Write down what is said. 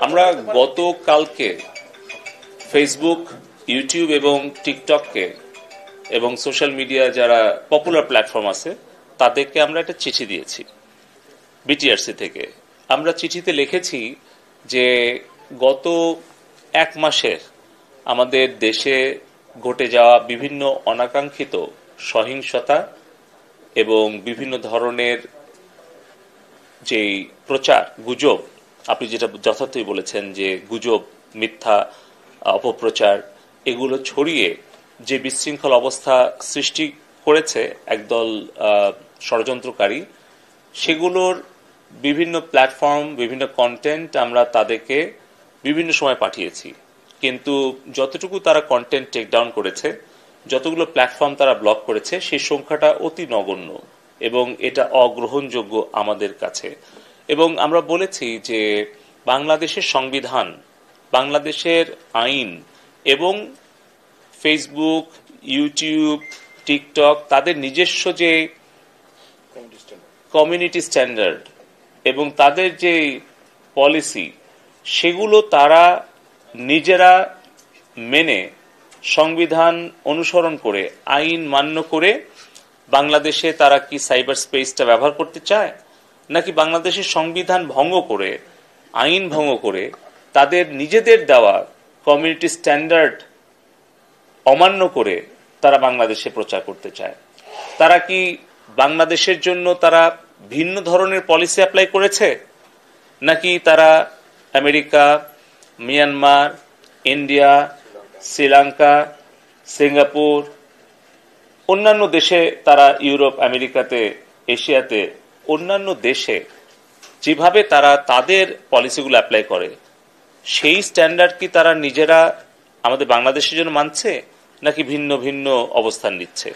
আমরা গতকালকে Facebook, YouTube এবং টিকটককে এবং সোশ্যাল মিডিয়া যারা পপুলার প্ল্যাটফর্ম আছে তাদেরকে আমরা একটা চিঠি দিয়েছি বিটিআরসি থেকে। আমরা চিঠিতে লিখেছি যে গত এক মাসের আমাদের দেশে ঘটে যাওয়া বিভিন্ন অনাকাঙ্ক্ষিত সহিংসতা এবং বিভিন্ন ধরনের যেই প্রচার, গুজব, আপনি যেটা যথার্থই বলেছেন যে গুজব, মিথ্যা অপপ্রচার, এগুলো ছড়িয়ে যে বিশৃঙ্খল অবস্থা সৃষ্টি করেছে একদল ষড়যন্ত্রকারী, সেগুলোর বিভিন্ন প্ল্যাটফর্ম, বিভিন্ন কন্টেন্ট আমরা তাদেরকে বিভিন্ন সময় পাঠিয়েছি। কিন্তু যতটুকু তারা কন্টেন্ট টেক ডাউন করেছে, যতগুলো প্ল্যাটফর্ম তারা ব্লক করেছে, সেই সংখ্যাটা অতি নগণ্য এবং এটা অগ্রহণযোগ্য আমাদের কাছে। এবং আমরা বলেছি যে বাংলাদেশের সংবিধান, বাংলাদেশের আইন এবং ফেসবুক, ইউটিউব, টিকটক তাদের নিজস্ব যে কমিউনিটি স্ট্যান্ডার্ড এবং তাদের যে পলিসি, সেগুলো তারা নিজেরা মেনে সংবিধান অনুসরণ করে আইন মান্য করে বাংলাদেশে তারা কি সাইবার স্পেসটা ব্যবহার করতে চায়, নাকি বাংলাদেশের সংবিধান ভঙ্গ করে, আইন ভঙ্গ করে তাদের নিজেদের দেওয়া কমিউনিটি স্ট্যান্ডার্ড অমান্য করে তারা বাংলাদেশে প্রচার করতে চায়। তারা কি বাংলাদেশের জন্য তারা ভিন্ন ধরনের পলিসি অ্যাপ্লাই করেছে, নাকি তারা America, Myanmar, India, Sri Lanka, Singapore, অন্যান্য দেশে, তারা ইউরোপ, আমেরিকাতে, এশিয়াতে অন্যান্য দেশে যেভাবে তারা তাদের পলিসিগুলো অ্যাপ্লাই করে, সেই স্ট্যান্ডার্ড কি তারা নিজেরা আমাদের বাংলাদেশের জন্য মানছে, নাকি ভিন্ন ভিন্ন অবস্থান নিচ্ছে?